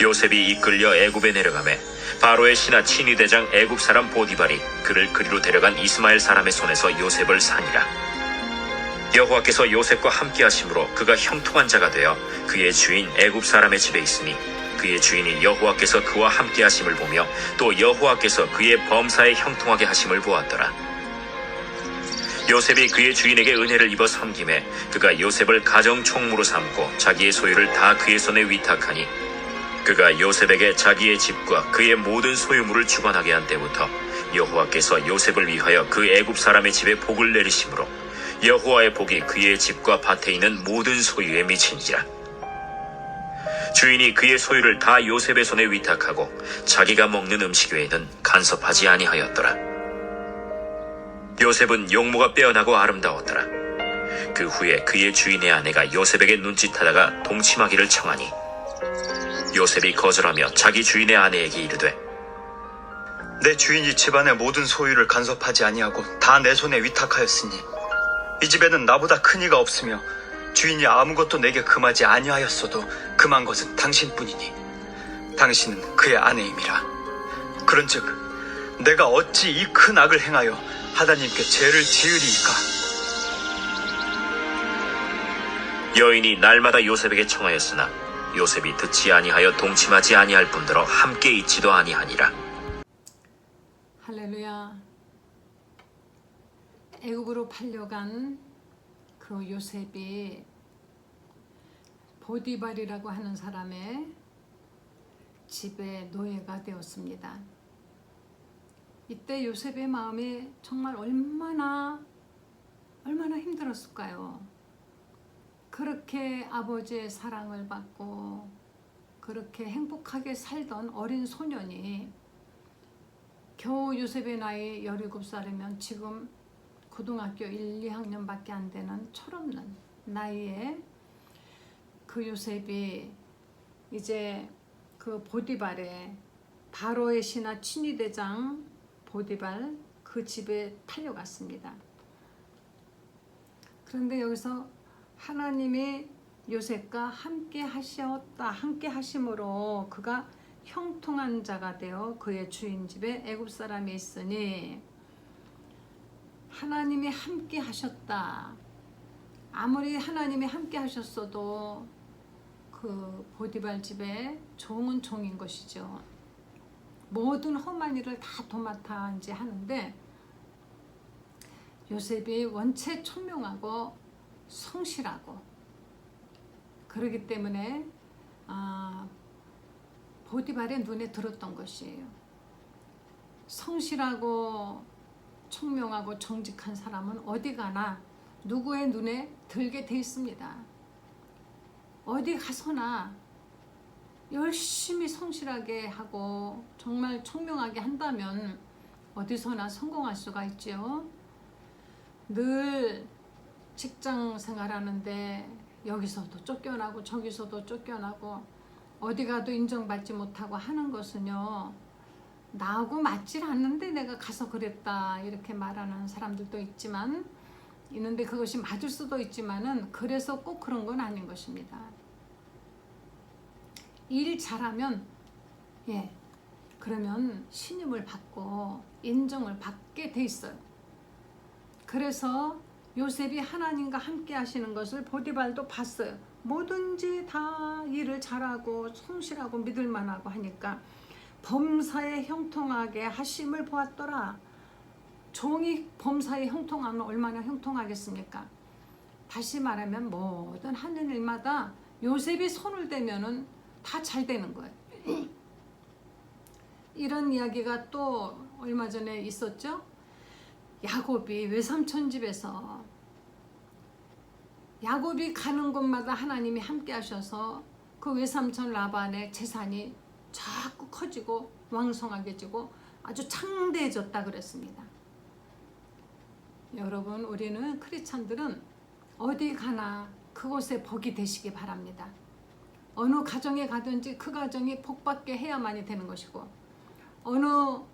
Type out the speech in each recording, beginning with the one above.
요셉이 이끌려 애굽에 내려가매 바로의 신하 친위대장 애굽 사람 보디발이 그를 그리로 데려간 이스마엘 사람의 손에서 요셉을 산이라. 여호와께서 요셉과 함께 하심으로 그가 형통한 자가 되어 그의 주인 애굽 사람의 집에 있으니 그의 주인이 여호와께서 그와 함께 하심을 보며 또 여호와께서 그의 범사에 형통하게 하심을 보았더라. 요셉이 그의 주인에게 은혜를 입어 섬김에 그가 요셉을 가정 총무로 삼고 자기의 소유를 다 그의 손에 위탁하니 그가 요셉에게 자기의 집과 그의 모든 소유물을 주관하게 한 때부터 여호와께서 요셉을 위하여 그 애굽 사람의 집에 복을 내리심으로 여호와의 복이 그의 집과 밭에 있는 모든 소유에 미친지라. 주인이 그의 소유를 다 요셉의 손에 위탁하고 자기가 먹는 음식 외에는 간섭하지 아니하였더라. 요셉은 용모가 빼어나고 아름다웠더라. 그 후에 그의 주인의 아내가 요셉에게 눈짓하다가 동침하기를 청하니 요셉이 거절하며 자기 주인의 아내에게 이르되 내 주인이 집안의 모든 소유를 간섭하지 아니하고 다 내 손에 위탁하였으니 이 집에는 나보다 큰 이가 없으며 주인이 아무것도 내게 금하지 아니하였어도 금한 것은 당신뿐이니 당신은 그의 아내임이라. 그런즉 내가 어찌 이 큰 악을 행하여 하나님께 죄를 지으리이까. 여인이 날마다 요셉에게 청하였으나 요셉이 듣지 아니하여 동침하지 아니할 뿐더러 함께 있지도 아니하니라. 할렐루야. 애굽으로 팔려간 그 요셉이 보디발이라고 하는 사람의 집에 노예가 되었습니다. 이때 요셉의 마음이 정말 얼마나 힘들었을까요? 그렇게 아버지의 사랑을 받고 그렇게 행복하게 살던 어린 소년이 겨우 요셉의 나이 17살이면 지금 고등학교 1, 2학년밖에 안 되는 철없는 나이에 그 요셉이 이제 그 보디발의 바로의 신하 친위대장 보디발 그 집에 팔려갔습니다. 그런데 여기서 하나님이 요셉과 함께 하셨다. 함께 하심으로 그가 형통한 자가 되어 그의 주인 집에 애굽 사람이 있으니 하나님이 함께 하셨다. 아무리 하나님이 함께 하셨어도 그 보디발 집에 종은 종인 것이죠. 모든 험한 일을 다 도맡아 이제 하는데 요셉이 원체 총명하고 성실하고 그러기 때문에 보디발의 눈에 들었던 것이에요. 성실하고 총명하고 정직한 사람은 어디 가나 누구의 눈에 들게 돼 있습니다. 어디 가서나 열심히 성실하게 하고 정말 총명하게 한다면 어디서나 성공할 수가 있죠. 늘 직장 생활하는데 여기서도 쫓겨나고 저기서도 쫓겨나고 어디 가도 인정받지 못하고 하는 것은요, 나하고 맞질 않는데 내가 가서 그랬다 이렇게 말하는 사람들도 있는데 그것이 맞을 수도 있지만은 그래서 꼭 그런 건 아닌 것입니다. 일 잘하면 그러면 신임을 받고 인정을 받게 돼 있어요. 그래서 요셉이 하나님과 함께 하시는 것을 보디발도 봤어요. 뭐든지 다 일을 잘하고 성실하고 믿을만하고 하니까 범사에 형통하게 하심을 보았더라. 종이 범사에 형통하면 얼마나 형통하겠습니까? 다시 말하면 모든 하는 일마다 요셉이 손을 대면은 다 잘 되는 거예요. 이런 이야기가 또 얼마 전에 있었죠. 야곱이 외삼촌 집에서 야곱이 가는 곳마다 하나님이 함께 하셔서 그 외삼촌 라반의 재산이 자꾸 커지고 왕성하게 지고 아주 창대해졌다 그랬습니다. 여러분, 우리는 크리스찬들은 어디 가나 그곳에 복이 되시기 바랍니다. 어느 가정에 가든지 그 가정이 복받게 해야만이 되는 것이고 어느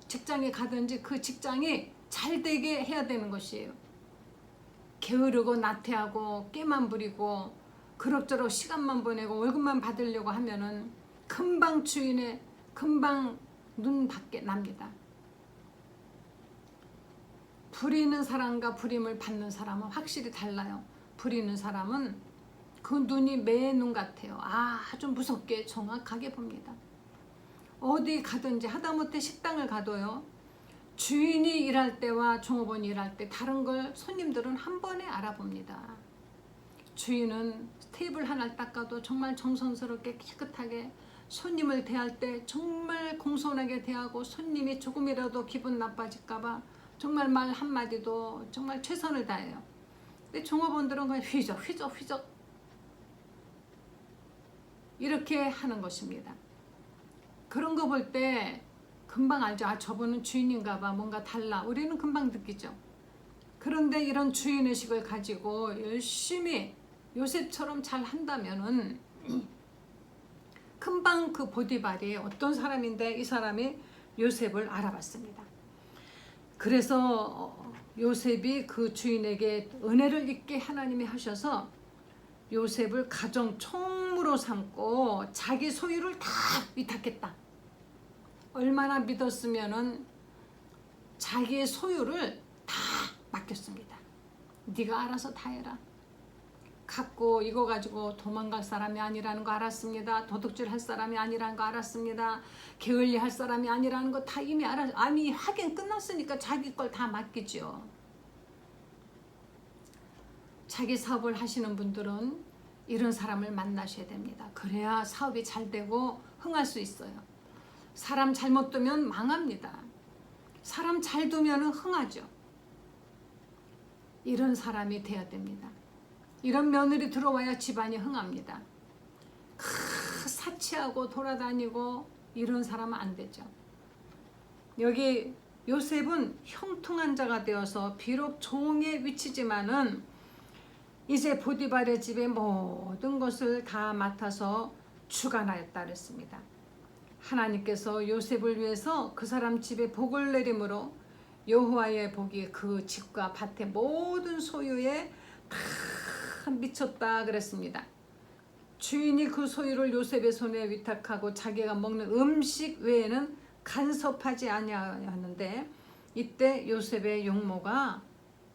직장에 가든지 그 직장이 잘 되게 해야 되는 것이에요. 게으르고 나태하고 깨만 부리고 그럭저럭 시간만 보내고 월급만 받으려고 하면은 금방 주인의 금방 눈 밖에 납니다. 부리는 사람과 부림을 받는 사람은 확실히 달라요. 부리는 사람은 그 눈이 매 눈 같아요. 아주 무섭게 정확하게 봅니다. 어디 가든지 하다못해 식당을 가도요. 주인이 일할 때와 종업원이 일할 때 다른 걸 손님들은 한 번에 알아봅니다. 주인은 테이블 하나를 닦아도 정말 정성스럽게 깨끗하게 손님을 대할 때 정말 공손하게 대하고 손님이 조금이라도 기분 나빠질까봐 정말 말 한마디도 정말 최선을 다해요. 근데 종업원들은 그냥 휘적 이렇게 하는 것입니다. 그런 거 볼 때 금방 알죠. 저분은 주인인가 봐. 뭔가 달라. 우리는 금방 느끼죠. 그런데 이런 주인의식을 가지고 열심히 요셉처럼 잘 한다면은 금방 그 보디발이 어떤 사람인데 이 사람이 요셉을 알아봤습니다. 그래서 요셉이 그 주인에게 은혜를 입게 하나님이 하셔서 요셉을 가정 총무로 삼고 자기 소유를 다 위탁했다. 얼마나 믿었으면은 자기의 소유를 다 맡겼습니다. 네가 알아서 다 해라. 갖고 이거 가지고 도망갈 사람이 아니라는 거 알았습니다. 도둑질 할 사람이 아니라는 거 알았습니다. 게을리 할 사람이 아니라는 거 다 이미 아니 하긴 끝났으니까 자기 걸 다 맡기죠. 자기 사업을 하시는 분들은 이런 사람을 만나셔야 됩니다. 그래야 사업이 잘 되고 흥할 수 있어요. 사람 잘못 두면 망합니다. 사람 잘 두면 흥하죠. 이런 사람이 돼야 됩니다. 이런 며느리 들어와야 집안이 흥합니다. 사치하고 돌아다니고 이런 사람은 안 되죠. 여기 요셉은 형통한 자가 되어서 비록 종의 위치지만은 이제 보디발의 집의 모든 것을 다 맡아서 주관하였다 그랬습니다. 하나님께서 요셉을 위해서 그 사람 집에 복을 내림으로 여호와의 복이 그 집과 밭의 모든 소유에 다 미쳤다 그랬습니다. 주인이 그 소유를 요셉의 손에 위탁하고 자기가 먹는 음식 외에는 간섭하지 아니하였는데 이때 요셉의 용모가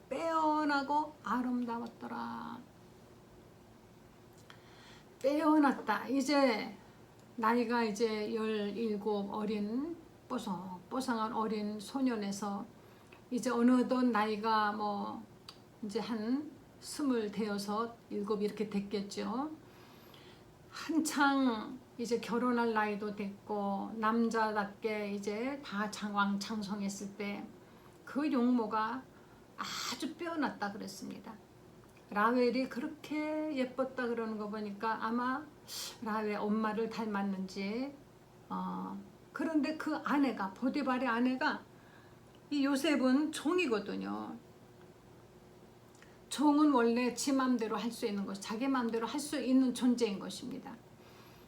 빼어나고 아름다웠더라. 빼어났다. 이제 나이가 이제 17 어린 뽀송뽀송한 어린 소년에서 이제 어느덧 나이가 뭐 이제 한 20 되어서 7 이렇게 됐겠죠. 한창 이제 결혼할 나이도 됐고 남자답게 이제 다 장성했을 때 그 용모가 아주 빼어났다 그랬습니다. 라헬이 그렇게 예뻤다 그러는 거 보니까 아마 라헬 엄마를 닮았는지 그런데 그 아내가 보디발의 아내가 이 요셉은 종이거든요. 종은 원래 지 맘대로 할 수 있는 것, 자기 맘대로 할 수 있는 존재인 것입니다.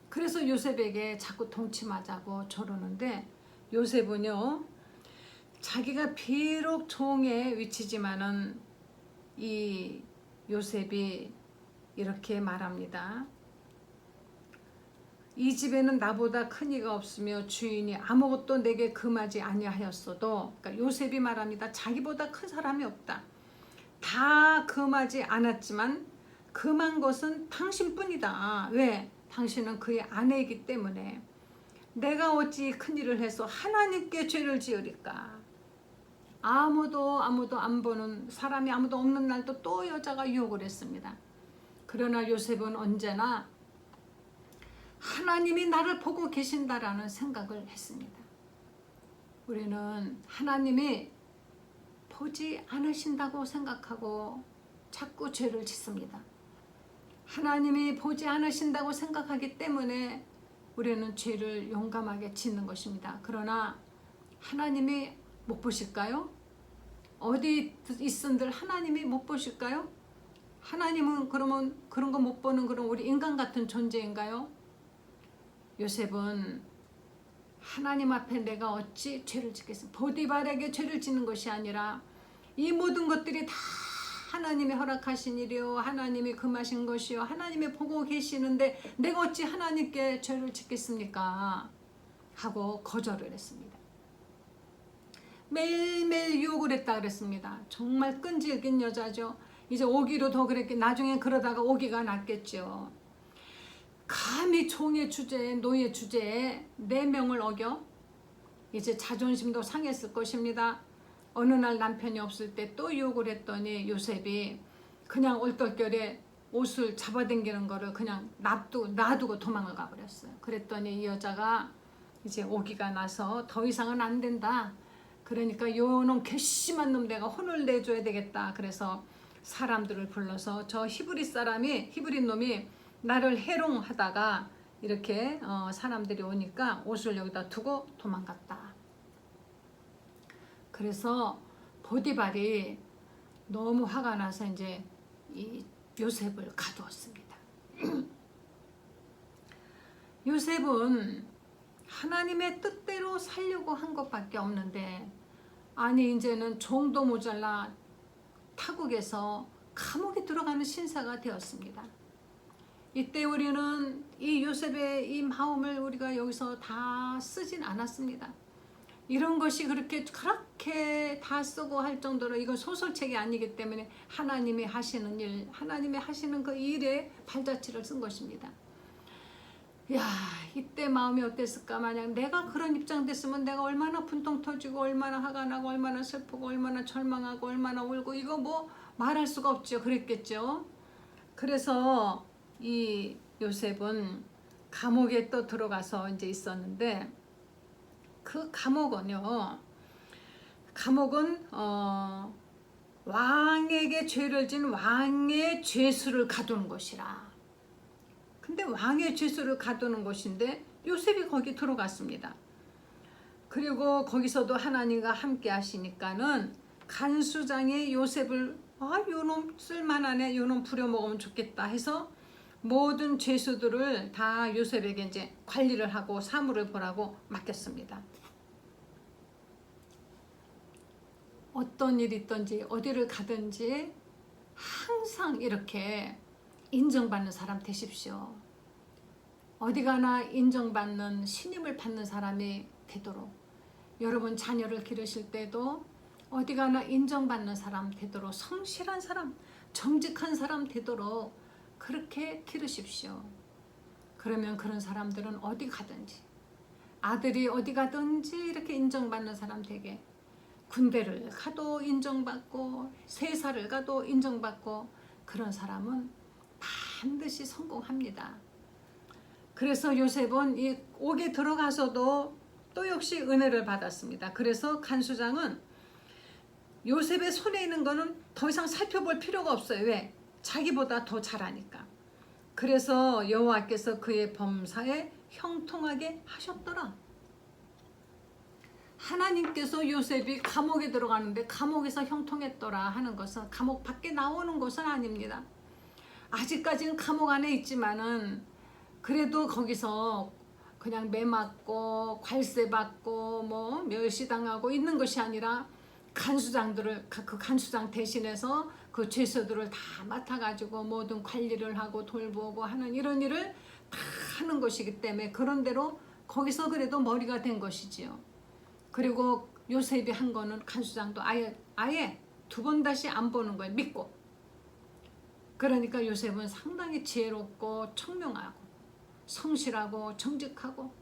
그래서 요셉에게 자꾸 동침하자고 저러는데 요셉은요, 자기가 비록 종의 위치지만은 이 요셉이 이렇게 말합니다. 이 집에는 나보다 큰 이가 없으며 주인이 아무것도 내게 금하지 아니하였어도, 그러니까 요셉이 말합니다. 자기보다 큰 사람이 없다. 다 금하지 않았지만 금한 것은 당신뿐이다. 왜? 당신은 그의 아내이기 때문에. 내가 어찌 큰 일을 해서 하나님께 죄를 지으리까. 아무도 안 보는 사람이 아무도 없는 날도 또 여자가 유혹을 했습니다. 그러나 요셉은 언제나 하나님이 나를 보고 계신다라는 생각을 했습니다. 우리는 하나님이 보지 않으신다고 생각하고 자꾸 죄를 짓습니다. 하나님이 보지 않으신다고 생각하기 때문에 우리는 죄를 용감하게 짓는 것입니다. 그러나 하나님이 못 보실까요? 어디 있은들 하나님이 못 보실까요? 하나님은 그러면 그런 거 못 보는 그런 우리 인간 같은 존재인가요? 요셉은 하나님 앞에 내가 어찌 죄를 짓겠습니까? 보디발에게 죄를 짓는 것이 아니라 이 모든 것들이 다 하나님이 허락하신 일이요 하나님이 금하신 것이요 하나님이 보고 계시는데 내가 어찌 하나님께 죄를 짓겠습니까? 하고 거절을 했습니다. 매일매일 유혹을 했다 그랬습니다. 정말 끈질긴 여자죠. 이제 오기로 더 그랬겠, 나중에 그러다가 오기가 났겠죠. 감히 종의 주제에, 노예 주제에 내 명을 어겨? 이제 자존심도 상했을 것입니다. 어느 날 남편이 없을 때 또 유혹을 했더니 요셉이 그냥 얼떨결에 옷을 잡아당기는 거를 그냥 놔두고 도망을 가버렸어요. 그랬더니 이 여자가 이제 오기가 나서 더 이상은 안 된다. 그러니까 요놈 괘씸한 놈 내가 혼을 내줘야 되겠다. 그래서 사람들을 불러서 저 히브리 놈이 나를 해롱하다가 이렇게 사람들이 오니까 옷을 여기다 두고 도망갔다. 그래서 보디발이 너무 화가 나서 이제 이 요셉을 가두었습니다. 요셉은 하나님의 뜻대로 살려고 한 것밖에 없는데 아니 이제는 종도 모자라 타국에서 감옥에 들어가는 신사가 되었습니다. 이때 우리는 이 요셉의 이 마음을 우리가 여기서 다 쓰진 않았습니다. 이런 것이 그렇게 다 쓰고 할 정도로 이건 소설책이 아니기 때문에 하나님이 하시는 일, 하나님이 하시는 그 일에 발자취를 쓴 것입니다. 야, 이때 마음이 어땠을까? 만약 내가 그런 입장 됐으면 내가 얼마나 분통 터지고 얼마나 화가 나고 얼마나 슬프고 얼마나 절망하고 얼마나 울고 이거 뭐 말할 수가 없죠. 그랬겠죠. 그래서 이 요셉은 감옥에 또 들어가서 이제 있었는데 그 감옥은 왕에게 죄를 진 왕의 죄수를 가두는 곳이라. 근데 왕의 죄수를 가두는 곳인데 요셉이 거기 들어갔습니다. 그리고 거기서도 하나님과 함께 하시니까는 간수장이 요셉을 요놈 쓸만하네, 요놈 부려먹으면 좋겠다 해서 모든 죄수들을 다 요셉에게 이제 관리를 하고 사물을 보라고 맡겼습니다. 어떤 일이 있든지 어디를 가든지 항상 이렇게 인정받는 사람 되십시오. 어디 가나 인정받는 신임을 받는 사람이 되도록 여러분 자녀를 기르실 때도 어디 가나 인정받는 사람 되도록 성실한 사람, 정직한 사람 되도록 그렇게 기르십시오. 그러면 그런 사람들은 어디 가든지 아들이 어디 가든지 이렇게 인정받는 사람 되게 군대를 가도 인정받고 세사를 가도 인정받고 그런 사람은 반드시 성공합니다. 그래서 요셉은 이 옥에 들어가서도 또 역시 은혜를 받았습니다. 그래서 간수장은 요셉의 손에 있는 거는 더 이상 살펴볼 필요가 없어요. 왜? 자기보다 더 잘하니까. 그래서 여호와께서 그의 범사에 형통하게 하셨더라. 하나님께서 요셉이 감옥에 들어가는데 감옥에서 형통했더라 하는 것은 감옥 밖에 나오는 것은 아닙니다. 아직까지는 감옥 안에 있지만은 그래도 거기서 그냥 매 맞고 관세 받고 뭐 멸시당하고 있는 것이 아니라 간수장들을 그 간수장 대신해서 그 죄수들을 다 맡아가지고 모든 관리를 하고 돌보고 하는 이런 일을 다 하는 것이기 때문에 그런 대로 거기서 그래도 머리가 된 것이지요. 그리고 요셉이 한 거는 간수장도 아예 두 번 다시 안 보는 거예요. 믿고. 그러니까 요셉은 상당히 지혜롭고 청명하고 성실하고 정직하고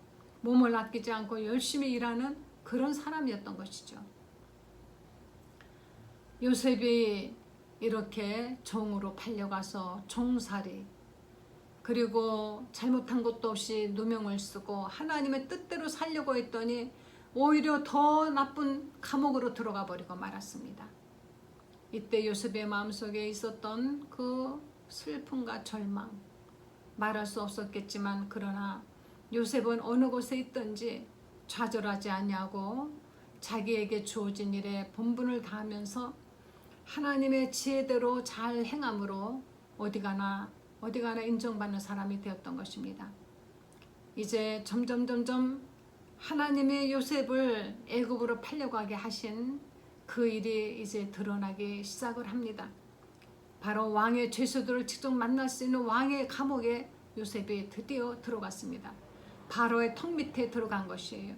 몸을 아끼지 않고 열심히 일하는 그런 사람이었던 것이죠. 요셉이 이렇게 종으로 팔려가서 종살이 그리고 잘못한 것도 없이 누명을 쓰고 하나님의 뜻대로 살려고 했더니 오히려 더 나쁜 감옥으로 들어가 버리고 말았습니다. 이때 요셉의 마음속에 있었던 그 슬픔과 절망 말할 수 없었겠지만 그러나 요셉은 어느 곳에 있든지 좌절하지 아니하고 자기에게 주어진 일에 본분을 다하면서 하나님의 지혜대로 잘 행함으로 어디 가나 인정받는 사람이 되었던 것입니다. 이제 점점 하나님의 요셉을 애굽으로 팔려가게 하신 그 일이 이제 드러나기 시작을 합니다. 바로 왕의 죄수들을 직접 만날 수 있는 왕의 감옥에 요셉이 드디어 들어갔습니다. 바로의 턱 밑에 들어간 것이에요.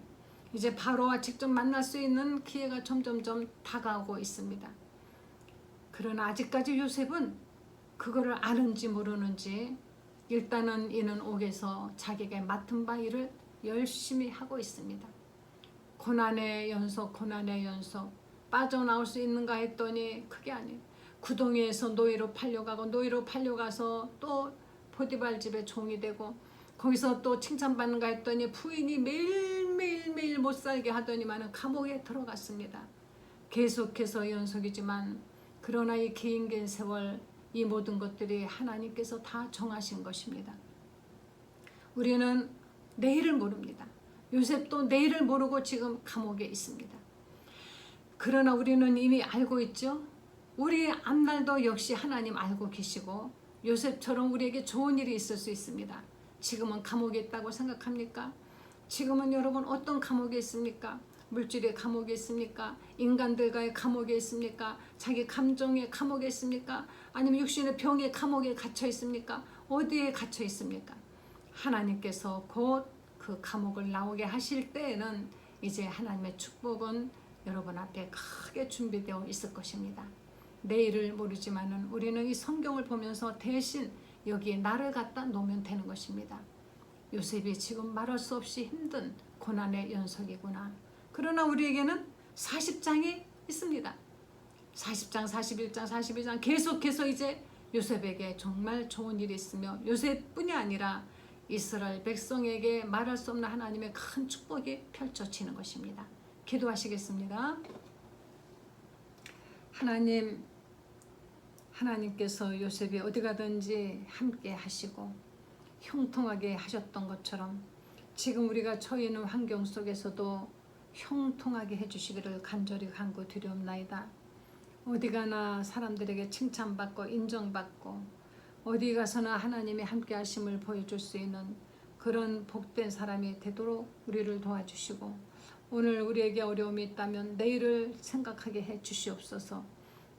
이제 바로와 직접 만날 수 있는 기회가 점점점 다가오고 있습니다. 그러나 아직까지 요셉은 그거를 아는지 모르는지 일단은 이는 옥에서 자기가 맡은 바 일을 열심히 하고 있습니다. 고난의 연속, 고난의 연속. 빠져나올 수 있는가 했더니 그게 아니에요. 구덩이에서 노예로 팔려가고 노예로 팔려가서 또 포디발 집에 종이 되고 거기서 또 칭찬받는가 했더니 부인이 매일매일 못 살게 하더니만은 감옥에 들어갔습니다. 계속해서 연속이지만 그러나 이 긴 세월 이 모든 것들이 하나님께서 다 정하신 것입니다. 우리는 내일을 모릅니다. 요셉도 내일을 모르고 지금 감옥에 있습니다. 그러나 우리는 이미 알고 있죠. 우리 앞날도 역시 하나님 알고 계시고 요셉처럼 우리에게 좋은 일이 있을 수 있습니다. 지금은 감옥에 있다고 생각합니까? 지금은 여러분 어떤 감옥에 있습니까? 물질의 감옥에 있습니까? 인간들과의 감옥에 있습니까? 자기 감정의 감옥에 있습니까? 아니면 육신의 병의 감옥에 갇혀 있습니까? 어디에 갇혀 있습니까? 하나님께서 곧 그 감옥을 나오게 하실 때에는 이제 하나님의 축복은 여러분 앞에 크게 준비되어 있을 것입니다. 내일을 모르지만은 우리는 이 성경을 보면서 대신 여기에 나를 갖다 놓으면 되는 것입니다. 요셉이 지금 말할 수 없이 힘든 고난의 연속이구나. 그러나 우리에게는 40장이 있습니다. 40장, 41장, 42장 계속해서 이제 요셉에게 정말 좋은 일이 있으며 요셉뿐이 아니라 이스라엘 백성에게 말할 수 없는 하나님의 큰 축복이 펼쳐지는 것입니다. 기도하시겠습니다. 하나님께서 요셉이 어디 가든지 함께 하시고 형통하게 하셨던 것처럼 지금 우리가 처해 있는 환경 속에서도 형통하게 해주시기를 간절히 간구드리옵나이다. 어디 가나 사람들에게 칭찬받고 인정받고 어디 가서나 하나님의 함께 하심을 보여줄 수 있는 그런 복된 사람이 되도록 우리를 도와주시고 오늘 우리에게 어려움이 있다면 내일을 생각하게 해 주시옵소서.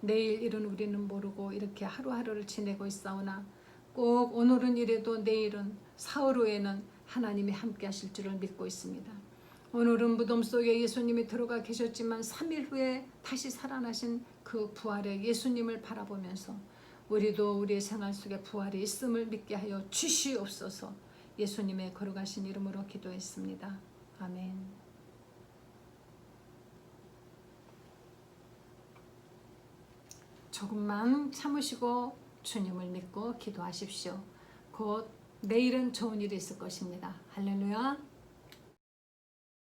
내일 일은 우리는 모르고 이렇게 하루하루를 지내고 있사오나 꼭 오늘은 이래도 내일은 사흘 후에는 하나님이 함께 하실 줄을 믿고 있습니다. 오늘은 무덤 속에 예수님이 들어가 계셨지만 3일 후에 다시 살아나신 그 부활의 예수님을 바라보면서 우리도 우리의 생활 속에 부활이 있음을 믿게 하여 주시옵소서. 예수님의 걸어가신 이름으로 기도했습니다. 아멘. 조금만 참으시고 주님을 믿고 기도하십시오. 곧 내일은 좋은 일이 있을 것입니다. 할렐루야.